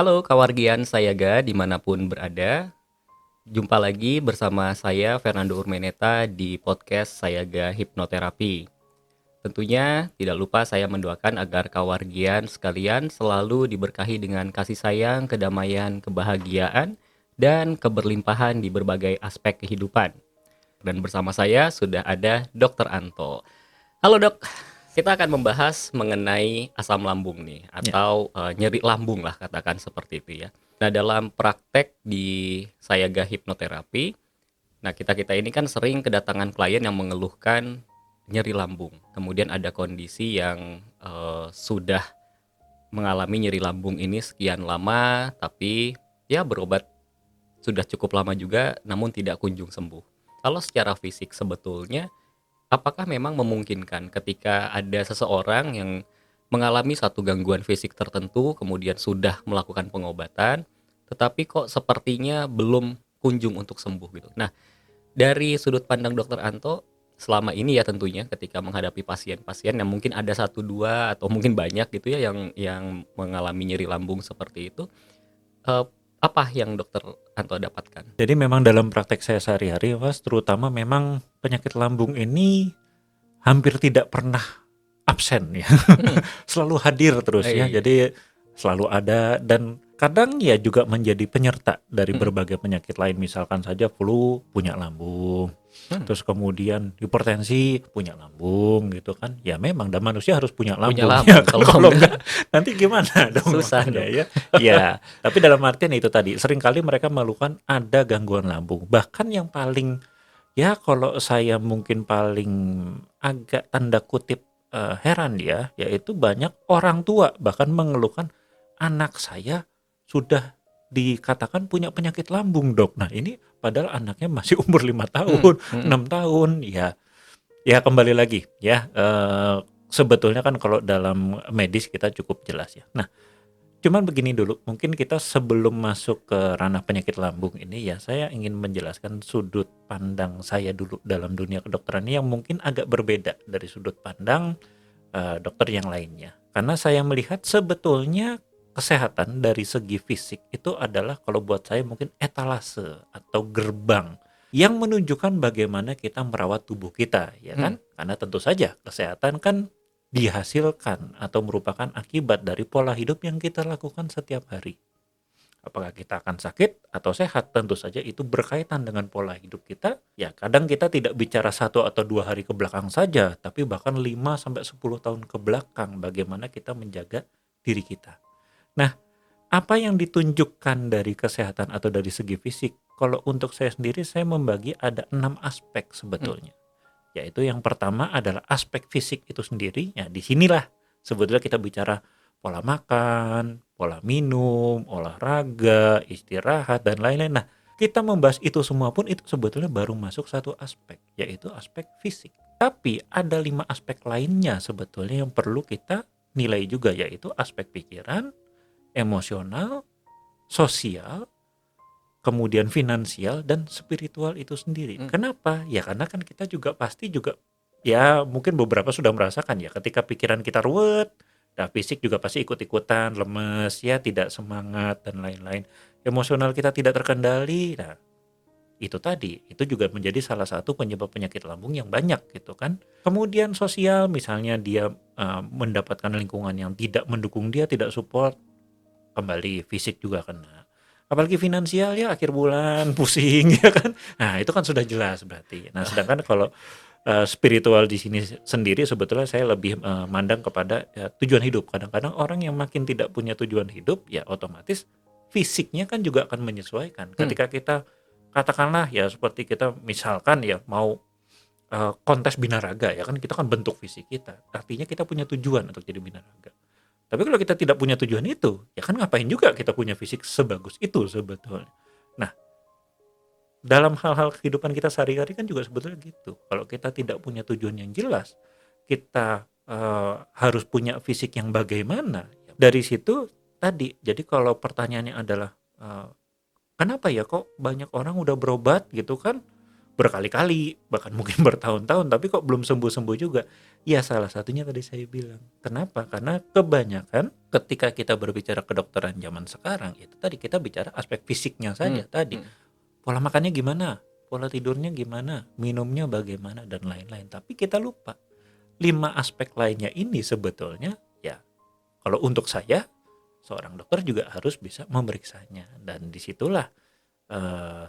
Halo kawargian Sayaga dimanapun berada. Jumpa lagi bersama saya Fernando Urmeneta di podcast Sayaga Hipnoterapi. Tentunya tidak lupa saya mendoakan agar kawargian sekalian selalu diberkahi dengan kasih sayang, kedamaian, kebahagiaan, dan keberlimpahan di berbagai aspek kehidupan. Dan bersama saya sudah ada Dr. Anto. Halo dok, kita akan membahas mengenai asam lambung nih, Ya, atau nyeri lambung lah katakan seperti itu ya. Nah dalam praktek di Sayaga Hipnoterapi, nah kita-kita ini kan sering kedatangan klien yang mengeluhkan nyeri lambung. Kemudian ada kondisi yang sudah mengalami nyeri lambung ini sekian lama, tapi ya berobat sudah cukup lama juga, namun tidak kunjung sembuh. Kalau secara fisik sebetulnya, apakah memang memungkinkan ketika ada seseorang yang mengalami satu gangguan fisik tertentu, kemudian sudah melakukan pengobatan, tetapi kok sepertinya belum kunjung untuk sembuh gitu. Nah, dari sudut pandang Dokter Anto, selama ini ya tentunya ketika menghadapi pasien-pasien yang mungkin ada satu dua atau mungkin banyak gitu ya yang mengalami nyeri lambung seperti itu, eh, apa yang Dokter Anto dapatkan? jadi memang dalam praktek saya sehari-hari, Mas, terutama memang penyakit lambung ini hampir tidak pernah absen ya. Hmm, Selalu hadir terus ya. iya. Jadi selalu ada dan kadang ya juga menjadi penyerta dari Hmm, berbagai penyakit lain. Misalkan saja flu punya lambung, hmm, terus kemudian hipertensi punya lambung gitu kan. Ya memang dan manusia harus punya punya lambung ya lambung, kan, kalau kalau enggak enggak nanti gimana dong susah makanya dong. ya. Ya, tapi dalam artian itu tadi seringkali mereka mengeluhkan ada gangguan lambung. Bahkan yang paling ya kalau saya mungkin paling agak tanda kutip heran ya, yaitu banyak orang tua bahkan mengeluhkan anak saya sudah dikatakan punya penyakit lambung dok. Nah ini padahal anaknya masih umur 5 Hmm, tahun, hmm, 6 tahun ya. Ya kembali lagi ya, sebetulnya kan kalau dalam medis kita cukup jelas ya. Nah cuman begini dulu, mungkin kita sebelum masuk ke ranah penyakit lambung ini ya, saya ingin menjelaskan sudut pandang saya dulu dalam dunia kedokteran ini yang mungkin agak berbeda dari sudut pandang dokter yang lainnya. Karena saya melihat sebetulnya kesehatan dari segi fisik itu adalah kalau buat saya mungkin etalase atau gerbang yang menunjukkan bagaimana kita merawat tubuh kita, ya hmm. kan? Karena tentu saja kesehatan kan dihasilkan atau merupakan akibat dari pola hidup yang kita lakukan setiap hari. Apakah kita akan sakit atau sehat, tentu saja itu berkaitan dengan pola hidup kita. Ya, kadang kita tidak bicara 1 atau 2 hari ke belakang saja, tapi bahkan 5 sampai 10 tahun ke belakang bagaimana kita menjaga diri kita. Nah, apa yang ditunjukkan dari kesehatan atau dari segi fisik? Kalau untuk saya sendiri, saya membagi ada 6 aspek Hmm. sebetulnya. Yaitu yang pertama adalah aspek fisik itu sendiri. Ya, disinilah sebetulnya kita bicara pola makan, pola minum, olahraga, istirahat, dan lain-lain. Nah, kita membahas itu semua pun itu sebetulnya baru masuk satu aspek, yaitu aspek fisik. Tapi ada 5 aspek lainnya sebetulnya yang perlu kita nilai juga, yaitu aspek pikiran, emosional, sosial, kemudian finansial dan spiritual itu sendiri. Hmm. Kenapa? Ya karena kan kita juga pasti juga ya mungkin beberapa sudah merasakan ya ketika pikiran kita ruwet, nah fisik juga pasti ikut-ikutan lemes ya, tidak semangat dan lain-lain. Emosional kita tidak terkendali. Nah, itu tadi, itu juga menjadi salah satu penyebab penyakit lambung yang banyak gitu kan. Kemudian sosial misalnya dia mendapatkan lingkungan yang tidak mendukung dia, tidak support, kembali fisik juga kena. Apalagi finansial ya akhir bulan pusing ya kan. Nah, itu kan sudah jelas berarti. Nah, sedangkan kalau spiritual di sini sendiri sebetulnya saya lebih mandang kepada ya, tujuan hidup. Kadang-kadang orang yang makin tidak punya tujuan hidup ya otomatis fisiknya kan juga akan menyesuaikan. Hmm. Ketika kita katakanlah ya seperti kita misalkan ya mau kontes binaraga ya kan kita kan bentuk fisik kita. Artinya kita punya tujuan untuk jadi binaraga. Tapi kalau kita tidak punya tujuan itu, ya kan ngapain juga kita punya fisik sebagus itu sebetulnya. Nah, dalam hal-hal kehidupan kita sehari-hari kan juga sebetulnya gitu. Kalau kita tidak punya tujuan yang jelas, kita harus punya fisik yang bagaimana. Dari situ tadi, jadi kalau pertanyaannya adalah kenapa ya kok banyak orang udah berobat gitu kan, berkali-kali, bahkan mungkin bertahun-tahun, tapi kok belum sembuh-sembuh juga. Ya salah satunya tadi saya bilang. Kenapa? Karena kebanyakan ketika kita berbicara kedokteran zaman sekarang, itu tadi kita bicara aspek fisiknya Hmm, saja tadi. hmm. Pola makannya gimana? Pola tidurnya gimana? Minumnya bagaimana? Dan lain-lain. Tapi kita lupa. 5 aspek lainnya ini sebetulnya, ya kalau untuk saya, seorang dokter juga harus bisa memeriksanya. Dan disitulah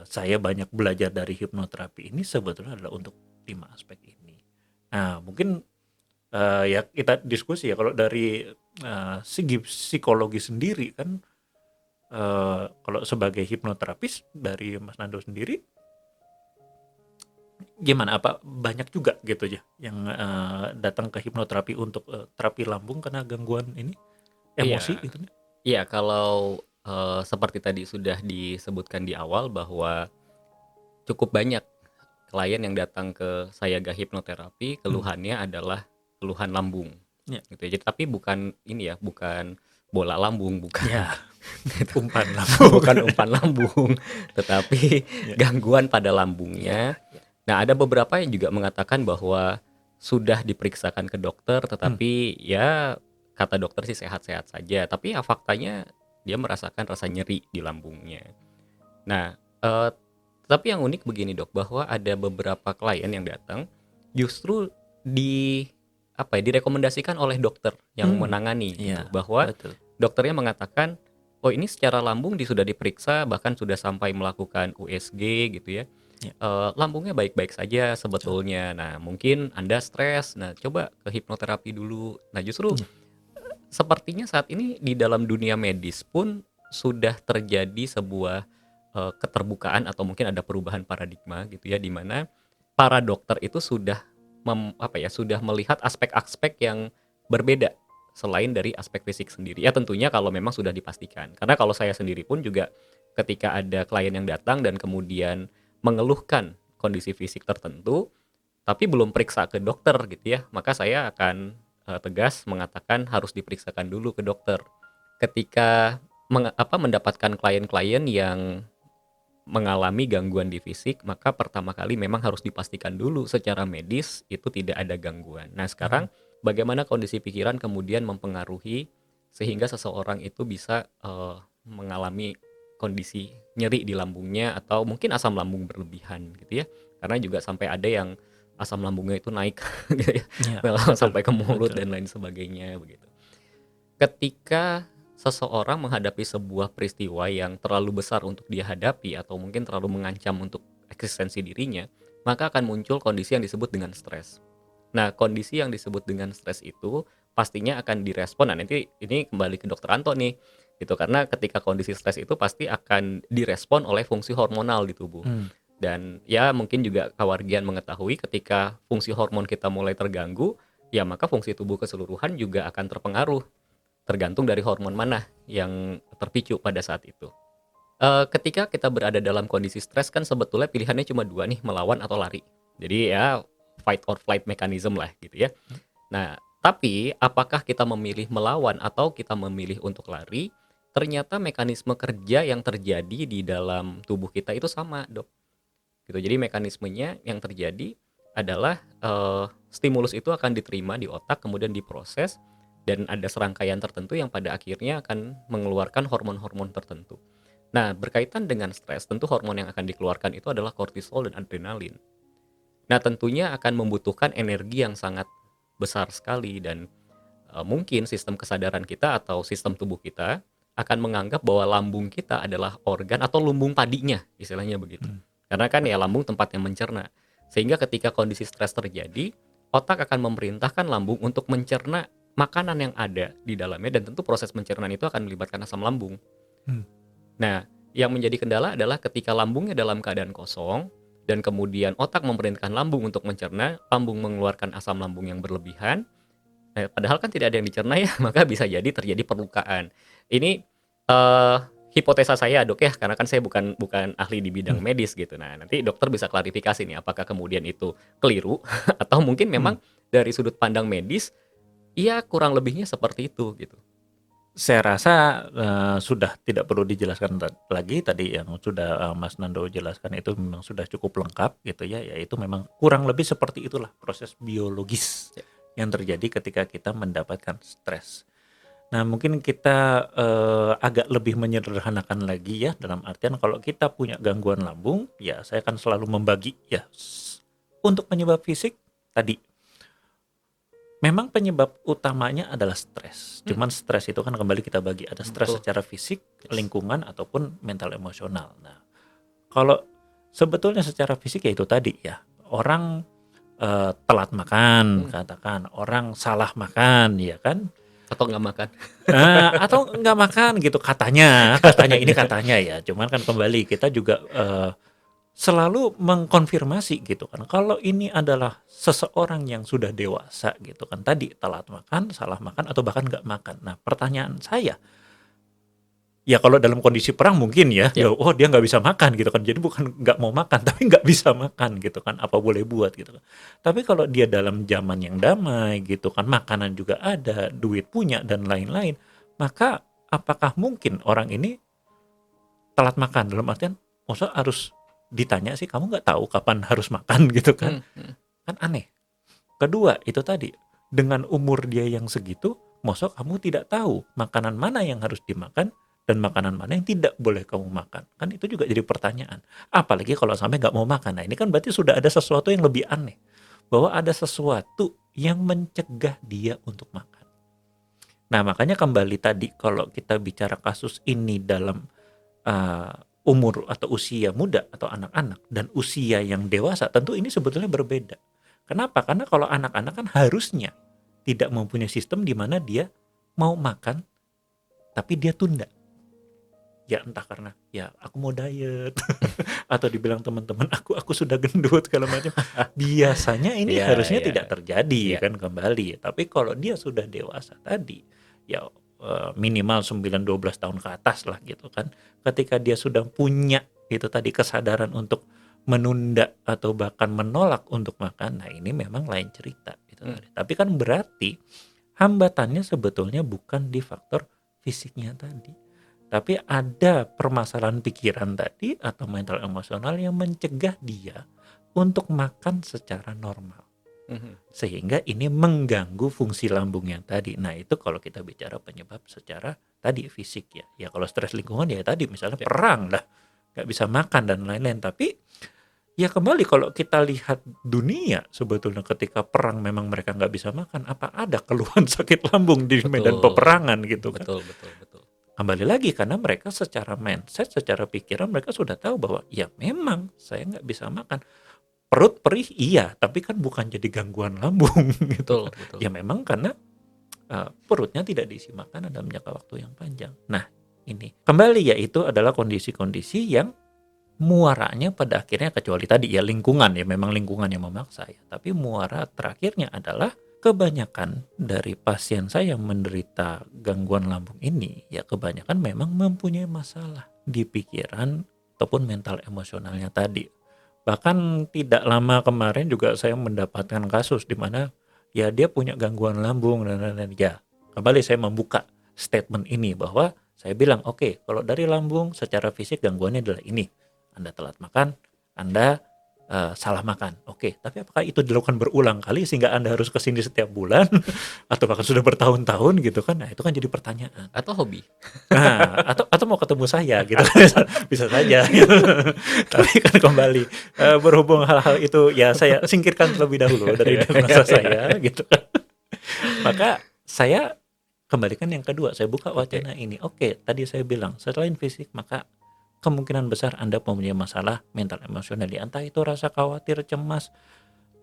saya banyak belajar dari hipnoterapi ini sebetulnya adalah untuk 5 aspek ini. Nah, mungkin ya kita diskusi ya, kalau dari segi psikologi sendiri kan, kalau sebagai hipnoterapis dari Mas Nando sendiri, gimana? Apa banyak juga gitu ya yang datang ke hipnoterapi untuk terapi lambung karena gangguan ini emosi Iya, gitu? iya kalau seperti tadi sudah disebutkan di awal bahwa cukup banyak klien yang datang ke saya hipnoterapi Hmm, keluhannya adalah keluhan lambung ya, gitu ya. Jadi tapi bukan ini ya, bukan bola lambung, bukan ya, gitu. umpan lambung. Bukan umpan lambung, tetapi Ya, gangguan pada ya, lambungnya. ya. Nah, ada beberapa yang juga mengatakan bahwa sudah diperiksakan ke dokter, Hmm, tetapi ya kata dokter sih sehat-sehat saja. Tapi ya faktanya dia merasakan rasa nyeri di lambungnya. Nah, tapi yang unik begini dok, bahwa ada beberapa klien yang datang justru di apa ya, direkomendasikan oleh dokter yang hmm, menangani gitu, iya, bahwa betul. dokternya mengatakan, oh ini secara lambung sudah diperiksa, bahkan sudah sampai melakukan USG gitu ya. Ya, Lambungnya baik-baik saja betul. sebetulnya. Nah, mungkin Anda stres. Nah, coba ke hipnoterapi dulu. Nah, justru Ya, sepertinya saat ini di dalam dunia medis pun sudah terjadi sebuah keterbukaan atau mungkin ada perubahan paradigma gitu ya, di mana para dokter itu sudah apa ya, sudah melihat aspek-aspek yang berbeda selain dari aspek fisik sendiri. Ya tentunya kalau memang sudah dipastikan. Karena kalau saya sendiri pun juga ketika ada klien yang datang dan kemudian mengeluhkan kondisi fisik tertentu, tapi belum periksa ke dokter gitu ya, maka saya akan tegas mengatakan harus diperiksakan dulu ke dokter. Ketika mendapatkan klien-klien yang mengalami gangguan di fisik, maka pertama kali memang harus dipastikan dulu secara medis itu tidak ada gangguan. Nah, mhm, sekarang bagaimana kondisi pikiran kemudian mempengaruhi sehingga seseorang itu bisa mengalami kondisi nyeri di lambungnya atau mungkin asam lambung berlebihan gitu ya. Karena juga sampai ada yang asam lambungnya itu naik gitu ya, iya, betul, sampai ke mulut betul. dan lain sebagainya begitu. Ketika seseorang menghadapi sebuah peristiwa yang terlalu besar untuk dia hadapi atau mungkin terlalu mengancam untuk eksistensi dirinya, maka akan muncul kondisi yang disebut dengan stres. Nah, kondisi yang disebut dengan stres itu pastinya akan direspon. Nah, nanti ini kembali ke dokter Anto nih, gitu. Karena ketika kondisi stres itu pasti akan direspon oleh fungsi hormonal di tubuh. Mmm, Dan ya mungkin juga Kawargian mengetahui ketika fungsi hormon kita mulai terganggu, ya maka fungsi tubuh keseluruhan juga akan terpengaruh. Tergantung dari hormon mana yang terpicu pada saat itu. Ketika kita berada dalam kondisi stres kan sebetulnya pilihannya cuma 2 nih, melawan atau lari. Jadi ya fight or flight mechanism lah gitu ya. Nah, tapi apakah kita memilih melawan atau kita memilih untuk lari, ternyata mekanisme kerja yang terjadi di dalam tubuh kita itu sama, Dok, gitu. Jadi mekanismenya yang terjadi adalah, stimulus itu akan diterima di otak, kemudian diproses, dan ada serangkaian tertentu yang pada akhirnya akan mengeluarkan hormon-hormon tertentu. Nah, berkaitan dengan stres, tentu hormon yang akan dikeluarkan itu adalah kortisol dan adrenalin. Nah, tentunya akan membutuhkan energi yang sangat besar sekali dan, mungkin sistem kesadaran kita atau sistem tubuh kita akan menganggap bahwa lambung kita adalah organ atau lumbung padinya, istilahnya begitu. mhm, Karena kan ya betul, lambung tempatnya mencerna. Sehingga ketika kondisi stres terjadi, otak akan memerintahkan lambung untuk mencerna makanan yang ada di dalamnya dan tentu proses pencernaan itu akan melibatkan asam lambung. mmm, Nah, yang menjadi kendala adalah ketika lambungnya dalam keadaan kosong dan kemudian otak memerintahkan lambung untuk mencerna, lambung mengeluarkan asam lambung yang berlebihan. Padahal kan tidak ada yang dicerna ya, maka bisa jadi terjadi perlukaan. Ini eh, hipotesa saya dok ya, karena kan saya bukan bukan ahli di bidang mmm, medis gitu. Nah, nanti dokter bisa klarifikasi nih, apakah kemudian itu keliru atau mungkin mmm. memang dari sudut pandang medis, iya kurang lebihnya seperti itu gitu. Saya rasa, sudah tidak perlu dijelaskan lagi tadi yang sudah, Mas Nando jelaskan itu memang sudah cukup lengkap gitu ya, yaitu memang kurang lebih seperti itulah proses biologis Ya. yang terjadi ketika kita mendapatkan stres. Nah mungkin kita, agak lebih menyederhanakan lagi ya, dalam artian kalau kita punya gangguan lambung, ya saya akan selalu membagi ya, untuk penyebab fisik tadi, memang penyebab utamanya adalah stres. Hmm, Cuman stres itu kan kembali kita bagi ada stres betul. secara fisik, Yes. lingkungan ataupun mental emosional. Nah, kalau sebetulnya secara fisik ya itu tadi ya, orang telat makan, Hmm, katakan orang salah makan, ya kan? atau nggak makan. Atau nggak makan gitu katanya, katanya ini Katanya. katanya ya. Cuman kan kembali kita juga selalu mengkonfirmasi gitu kan, kalau ini adalah seseorang yang sudah dewasa gitu kan, tadi telat makan, salah makan, atau bahkan nggak makan. Nah pertanyaan saya, ya kalau dalam kondisi perang mungkin ya, Ya. oh dia nggak bisa makan gitu kan, jadi bukan nggak mau makan, tapi nggak bisa makan gitu kan, apa boleh buat gitu kan. Tapi kalau dia dalam zaman yang damai gitu kan, makanan juga ada, duit punya, dan lain-lain, maka apakah mungkin orang ini telat makan? Dalam artian, masa harus ditanya sih, kamu nggak tahu kapan harus makan gitu kan? Hmm, hmm. Kan aneh. Kedua, itu tadi, dengan umur dia yang segitu, masa kamu tidak tahu makanan mana yang harus dimakan dan makanan mana yang tidak boleh kamu makan? Kan itu juga jadi pertanyaan. Apalagi kalau sampai nggak mau makan. Nah ini kan berarti sudah ada sesuatu yang lebih aneh. Bahwa ada sesuatu yang mencegah dia untuk makan. Nah makanya kembali tadi, kalau kita bicara kasus ini dalam uh, umur atau usia muda atau anak-anak dan usia yang dewasa, tentu ini sebetulnya berbeda. Kenapa? Karena kalau anak-anak kan harusnya tidak mempunyai sistem di mana dia mau makan tapi dia tunda. Ya entah karena ya aku mau diet atau dibilang teman-teman aku sudah gendut segala macam. Biasanya ini Iya, harusnya iya, tidak terjadi iya. kan kembali. Tapi kalau dia sudah dewasa tadi, ya minimal 9-12 tahun ke atas lah gitu kan. Ketika dia sudah punya itu tadi kesadaran untuk menunda atau bahkan menolak untuk makan, nah ini memang lain cerita itu Hmm, tadi. Tapi kan berarti hambatannya sebetulnya bukan di faktor fisiknya tadi, tapi ada permasalahan pikiran tadi atau mental emosional yang mencegah dia untuk makan secara normal. mhm. Sehingga ini mengganggu fungsi lambung yang tadi. Nah itu kalau kita bicara penyebab secara tadi fisik ya. Ya kalau stres lingkungan ya tadi misalnya Ya. perang lah, nggak bisa makan dan lain-lain. Tapi ya kembali kalau kita lihat dunia sebetulnya ketika perang memang mereka nggak bisa makan. Apa ada keluhan sakit lambung di medan Betul, peperangan gitu kan? betul, betul, betul. Kembali lagi karena mereka secara mindset, secara pikiran mereka sudah tahu bahwa ya memang saya nggak bisa makan. Perut perih iya, tapi kan bukan jadi gangguan lambung gitu Betul, kan. betul. Ya memang karena perutnya tidak diisi makanan dalam jangka waktu yang panjang. Nah ini kembali yaitu adalah kondisi-kondisi yang muaranya pada akhirnya, kecuali tadi ya lingkungan, ya memang lingkungan yang memaksa ya. Tapi muara terakhirnya adalah kebanyakan dari pasien saya yang menderita gangguan lambung ini ya kebanyakan memang mempunyai masalah di pikiran ataupun mental emosionalnya tadi. Bahkan tidak lama kemarin juga saya mendapatkan kasus di mana ya dia punya gangguan lambung dan lain-lain. Ya kembali saya membuka statement ini bahwa saya bilang oke, kalau dari lambung secara fisik gangguannya adalah ini. Anda telat makan, Anda salah makan. Oke, tapi apakah itu dilakukan berulang kali sehingga Anda harus ke sini setiap bulan atau bahkan sudah bertahun-tahun gitu kan? Nah, itu kan jadi pertanyaan. Atau hobi. Nah, atau mau ketemu saya gitu kan, bisa saja gitu. Tapi kan kembali berhubung hal-hal itu ya saya singkirkan terlebih dahulu dari diagnosa saya gitu kan. Maka saya kembalikan yang kedua, saya buka Oke. wacana ini. Oke, tadi saya bilang selain fisik maka kemungkinan besar Anda mempunyai masalah mental emosional, entah itu rasa khawatir, cemas,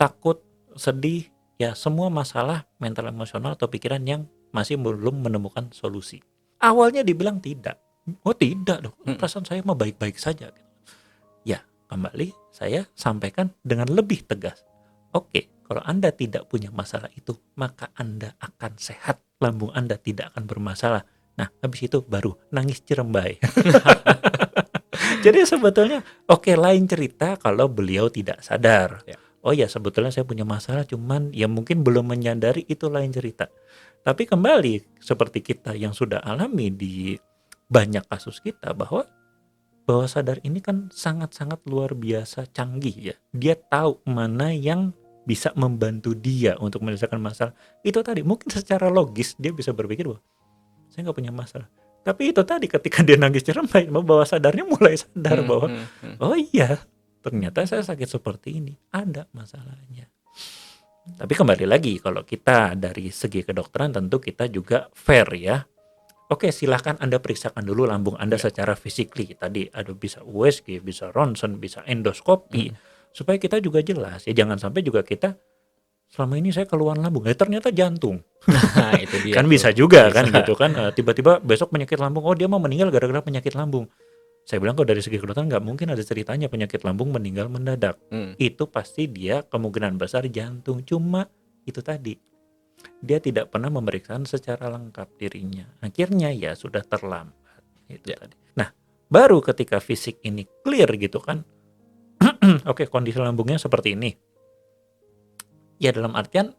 takut, sedih, ya semua masalah mental emosional atau pikiran yang masih belum menemukan solusi. Awalnya dibilang tidak. Oh tidak dong, Mm-mm. perasaan saya mah baik-baik saja. Ya, kembali saya sampaikan dengan lebih tegas. Oke, kalau Anda tidak punya masalah itu, maka Anda akan sehat. Lambung Anda tidak akan bermasalah. Nah, habis itu baru nangis cirembai. Jadi sebetulnya oke, lain cerita kalau beliau tidak sadar. Ya. Oh ya sebetulnya saya punya masalah, cuman ya mungkin belum menyadari, itu lain cerita. Tapi kembali seperti kita yang sudah alami di banyak kasus kita, bahwa bawah sadar ini kan sangat-sangat luar biasa canggih ya. Dia tahu mana yang bisa membantu dia untuk menyelesaikan masalah. Itu tadi, mungkin secara logis dia bisa berpikir bahwa saya nggak punya masalah. Tapi itu tadi, ketika dia nangis cermai, bawah sadarnya mulai sadar Hmm, bahwa hmm, hmm. oh iya, ternyata saya sakit seperti ini, ada masalahnya. Tapi kembali lagi, kalau kita dari segi kedokteran tentu kita juga fair ya. Oke, silahkan Anda periksakan dulu lambung Anda Ya. secara fisikly. Tadi ada bisa USG, bisa ronsen, bisa endoskopi, Hmm. supaya kita juga jelas. Ya jangan sampai juga kita, selama ini saya keluhan lambung, ternyata jantung. Nah, itu dia Kan tuh. bisa juga Bisa. kan gitu kan. Tiba-tiba besok penyakit lambung, oh dia mau meninggal gara-gara penyakit lambung. Saya bilang, kalau dari segi kedokteran nggak mungkin ada ceritanya penyakit lambung meninggal mendadak. Hmm. Itu pasti dia kemungkinan besar jantung. Cuma itu tadi, dia tidak pernah memeriksa secara lengkap dirinya. Akhirnya ya sudah terlambat. Itu Ya. tadi. Nah, baru ketika fisik ini clear gitu kan. Oke, kondisi lambungnya seperti ini. Ya dalam artian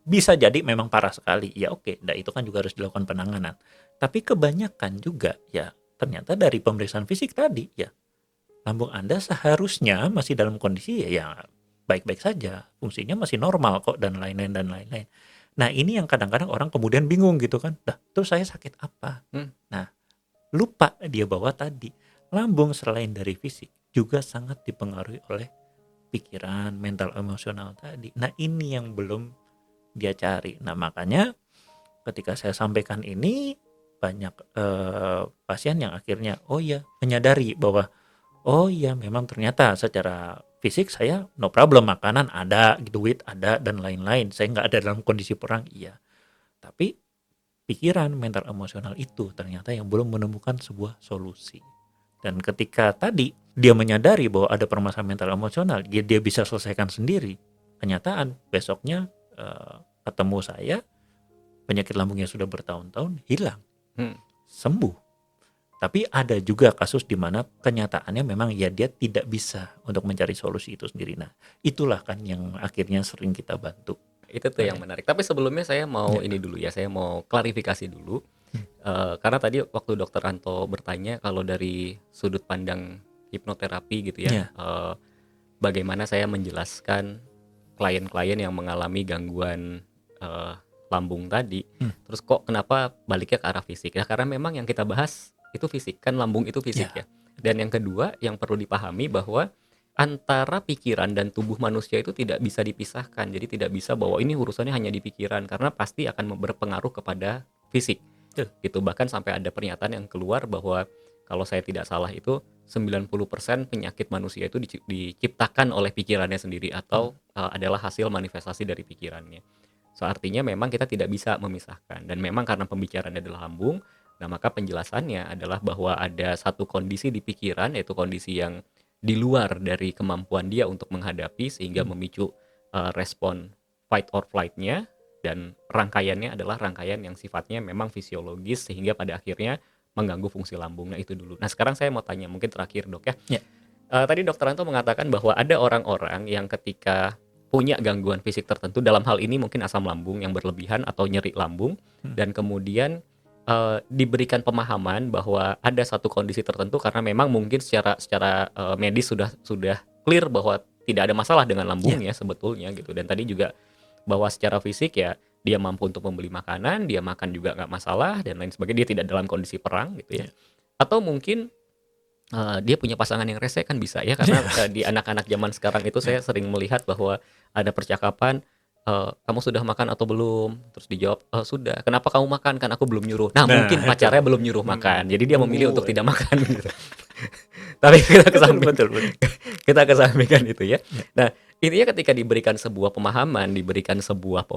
bisa jadi memang parah sekali. Ya oke, nah itu kan juga harus dilakukan penanganan. Tapi kebanyakan juga ya ternyata dari pemeriksaan fisik tadi ya, lambung Anda seharusnya masih dalam kondisi ya baik-baik saja, fungsinya masih normal kok, dan lain-lain dan lain-lain. Nah ini yang kadang-kadang orang kemudian bingung gitu kan, dah terus saya sakit apa? Hmm. Nah lupa dia bahwa tadi lambung selain dari fisik juga sangat dipengaruhi oleh pikiran, mental, emosional tadi. Nah ini yang belum dia cari. Nah makanya ketika saya sampaikan ini, banyak pasien yang akhirnya oh ya menyadari bahwa oh ya memang ternyata secara fisik saya no problem, makanan ada, duit ada, dan lain-lain. Saya nggak ada dalam kondisi perang, iya. Tapi pikiran, mental, emosional itu ternyata yang belum menemukan sebuah solusi. Dan ketika tadi dia menyadari bahwa ada permasalahan mental emosional, dia bisa selesaikan sendiri. Kenyataan besoknya ketemu saya, penyakit lambungnya sudah bertahun-tahun hilang, Hmm. sembuh. Tapi ada juga kasus di mana kenyataannya memang ya dia tidak bisa untuk mencari solusi itu sendiri. Nah, itulah kan yang akhirnya sering kita bantu. Itu tuh yang menarik. Tapi sebelumnya saya mau Ya. ini dulu ya, saya mau klarifikasi dulu. Hmm. Karena tadi waktu Dokter Anto bertanya kalau dari sudut pandang hipnoterapi gitu ya, Ya. bagaimana saya menjelaskan klien-klien yang mengalami gangguan lambung tadi. Terus kok kenapa baliknya ke arah fisik? Ya karena memang yang kita bahas itu fisik, kan lambung itu fisik ya. Dan yang kedua yang perlu dipahami bahwa antara pikiran dan tubuh manusia itu tidak bisa dipisahkan. Jadi tidak bisa bahwa ini urusannya hanya di pikiran, karena pasti akan berpengaruh kepada fisik. Gitu. Bahkan sampai ada pernyataan yang keluar bahwa kalau saya tidak salah itu 90% penyakit manusia itu diciptakan oleh pikirannya sendiri atau adalah hasil manifestasi dari pikirannya. So artinya memang kita tidak bisa memisahkan, dan memang karena pembicaraan adalah lambung, nah maka penjelasannya adalah bahwa ada satu kondisi di pikiran, yaitu kondisi yang di luar dari kemampuan dia untuk menghadapi sehingga memicu respon fight or flight-nya, dan rangkaiannya adalah rangkaian yang sifatnya memang fisiologis sehingga pada akhirnya mengganggu fungsi lambung. Nah itu dulu. Nah sekarang saya mau tanya mungkin terakhir Dok ya. Ya. Tadi Dokter Anto mengatakan bahwa ada orang-orang yang ketika punya gangguan fisik tertentu, dalam hal ini mungkin asam lambung yang berlebihan atau nyeri lambung, dan kemudian diberikan pemahaman bahwa ada satu kondisi tertentu karena memang mungkin secara medis sudah clear bahwa tidak ada masalah dengan lambungnya sebetulnya gitu. Dan tadi juga bahwa secara fisik ya dia mampu untuk membeli makanan, dia makan juga nggak masalah dan lain sebagainya, dia tidak dalam kondisi perang gitu ya. Atau mungkin dia punya pasangan yang rese, kan bisa ya, karena di anak-anak zaman sekarang itu saya sering melihat bahwa ada percakapan, kamu sudah makan atau belum? Terus dijawab, sudah. Kenapa kamu makan? Kan aku belum nyuruh. Nah mungkin itu. pacarnya belum nyuruh makan, jadi dia memilih untuk Nunggu. tidak makan gitu. Tapi kita Betul. kita kesampingkan itu ya. Nah intinya ketika diberikan sebuah pemahaman, diberikan sebuah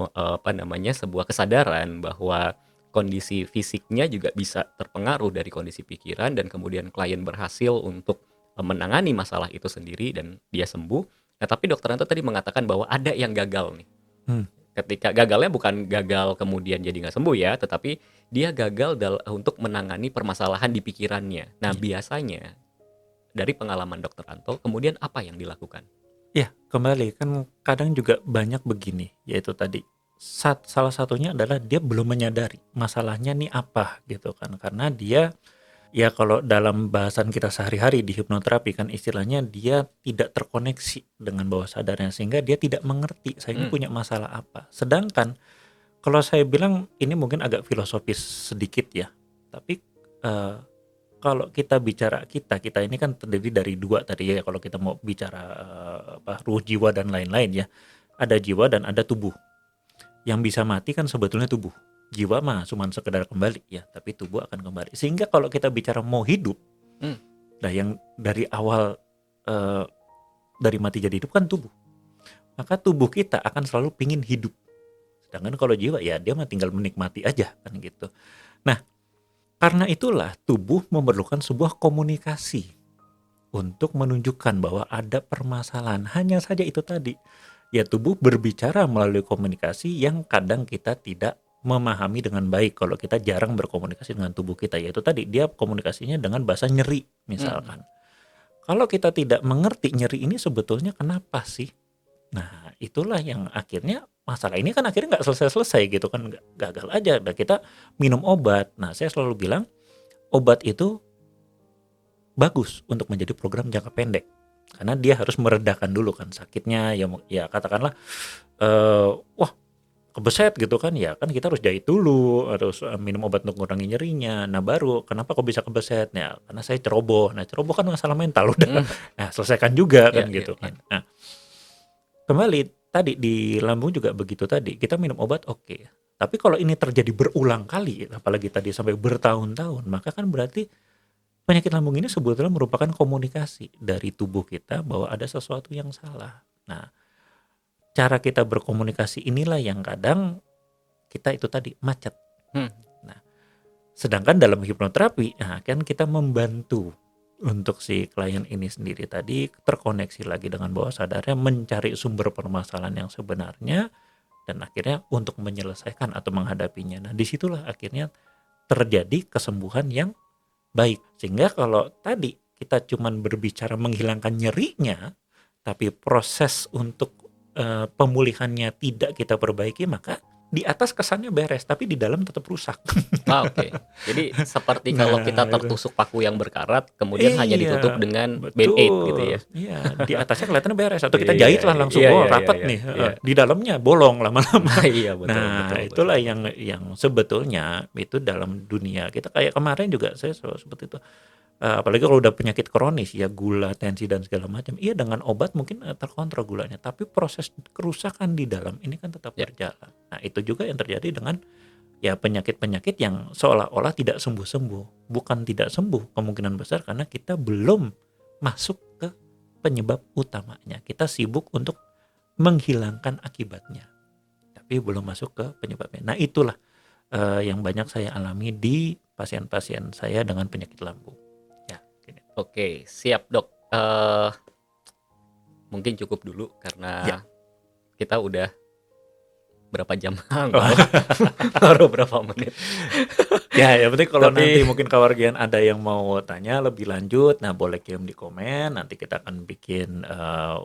sebuah kesadaran bahwa kondisi fisiknya juga bisa terpengaruh dari kondisi pikiran, dan kemudian klien berhasil untuk menangani masalah itu sendiri dan dia sembuh. Nah tapi Dokter Anto tadi mengatakan bahwa ada yang gagal nih. Ketika gagalnya bukan gagal kemudian jadi nggak sembuh ya, tetapi dia gagal untuk menangani permasalahan di pikirannya. Nah biasanya dari pengalaman Dokter Anto kemudian apa yang dilakukan? Ya kembali kan kadang juga banyak begini, yaitu tadi salah satunya adalah dia belum menyadari masalahnya nih apa gitu kan. Karena dia, ya kalau dalam bahasan kita sehari-hari di hipnoterapi kan istilahnya dia tidak terkoneksi dengan bawah sadarnya, sehingga dia tidak mengerti saya ini Hmm. punya masalah apa. Sedangkan kalau saya bilang ini mungkin agak filosofis sedikit ya, tapi eh, kalau kita bicara kita ini kan terdiri dari dua tadi ya, kalau kita mau bicara ruh, jiwa dan lain-lain ya. Ada jiwa dan ada tubuh. Yang bisa mati kan sebetulnya tubuh. Jiwa mah cuma sekedar kembali ya, tapi tubuh akan kembali. Sehingga kalau kita bicara mau hidup, Hmm. nah yang dari awal eh, dari mati jadi hidup kan tubuh. Maka tubuh kita akan selalu pingin hidup. Sedangkan kalau jiwa ya dia mah tinggal menikmati aja kan gitu. Nah, karena itulah tubuh memerlukan sebuah komunikasi untuk menunjukkan bahwa ada permasalahan. Hanya saja itu tadi, ya tubuh berbicara melalui komunikasi yang kadang kita tidak memahami dengan baik kalau kita jarang berkomunikasi dengan tubuh kita. Yaitu tadi, dia komunikasinya dengan bahasa nyeri misalkan. Kalau kita tidak mengerti nyeri ini sebetulnya kenapa sih? Nah, itulah yang akhirnya masalah ini kan akhirnya nggak selesai-selesai gitu kan, gagal aja. Dan kita minum obat. Nah, saya selalu bilang obat itu bagus untuk menjadi program jangka pendek karena dia harus meredakan dulu kan sakitnya ya katakanlah wah kebeset gitu kan, ya kan kita harus jahit dulu, harus minum obat untuk mengurangi nyerinya. Nah baru kenapa kok bisa kebeset ya, karena saya ceroboh. Nah ceroboh kan masalah mental udah. Nah selesaikan juga kan Ya, gitu ya, kan. Nah kembali tadi di lambung juga begitu, tadi kita minum obat oke. Tapi kalau ini terjadi berulang kali, apalagi tadi sampai bertahun-tahun, maka kan berarti penyakit lambung ini sebetulnya merupakan komunikasi dari tubuh kita bahwa ada sesuatu yang salah. Nah, cara kita berkomunikasi inilah yang kadang kita itu tadi macet. Hmm. Nah, sedangkan dalam hipnoterapi, nah kan kita membantu untuk si klien ini sendiri tadi terkoneksi lagi dengan bawah sadarnya, mencari sumber permasalahan yang sebenarnya, dan akhirnya untuk menyelesaikan atau menghadapinya. Nah, disitulah akhirnya terjadi kesembuhan yang baik. Sehingga kalau tadi kita cuman berbicara menghilangkan nyerinya, tapi proses untuk pemulihannya tidak kita perbaiki, maka di atas kesannya beres, tapi di dalam tetap rusak. Oke. Jadi seperti kalau kita Nah, itu. tertusuk paku yang berkarat, kemudian hanya ditutup Iya, dengan Band-Aid gitu ya. betul. Iya, di atasnya kelihatannya beres atau kita Iya, jahit lah langsung, iya, oh iya, iya, rapat iya, nih, iya. di dalamnya bolong lama-lama. Nah, iya betul, Nah, betul, betul, itulah betul. yang sebetulnya itu dalam dunia kita, kayak kemarin juga saya selalu seperti itu. Apalagi kalau udah penyakit kronis ya, gula, tensi dan segala macam. Iya, dengan obat mungkin terkontrol gulanya, tapi proses kerusakan di dalam ini kan tetap Ya. berjalan. Nah, itu juga yang terjadi dengan ya penyakit-penyakit yang seolah-olah tidak sembuh-sembuh. Bukan tidak sembuh, kemungkinan besar karena kita belum masuk ke penyebab utamanya. Kita sibuk untuk menghilangkan akibatnya, tapi belum masuk ke penyebabnya. Nah, itulah yang banyak saya alami di pasien-pasien saya dengan penyakit lambung. Ya, gini. Oke, siap dok. Mungkin cukup dulu karena Ya. kita udah berapa jam baru berapa menit. Ya, yang penting kalau Tapi- nanti mungkin kawargian ada yang mau tanya lebih lanjut, nah boleh kirim di komen, nanti kita akan bikin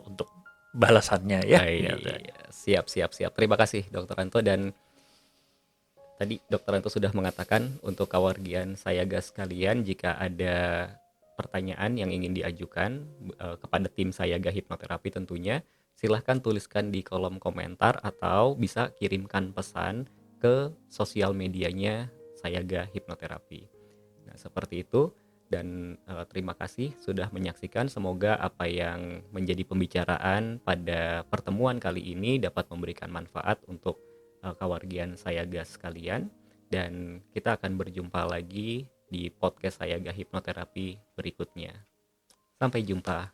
untuk balasannya ya. Iya, siap. Terima kasih Dokter Anto, dan tadi Dokter Anto sudah mengatakan untuk kawargian saya gas kalian, jika ada pertanyaan yang ingin diajukan kepada tim Sayaga Hipnoterapi tentunya, silahkan tuliskan di kolom komentar atau bisa kirimkan pesan ke sosial medianya Sayaga Hipnoterapi. Nah, seperti itu. Dan terima kasih sudah menyaksikan. Semoga apa yang menjadi pembicaraan pada pertemuan kali ini dapat memberikan manfaat untuk kawargian Sayaga sekalian. Dan kita akan berjumpa lagi di podcast Sayaga Hipnoterapi berikutnya. Sampai jumpa.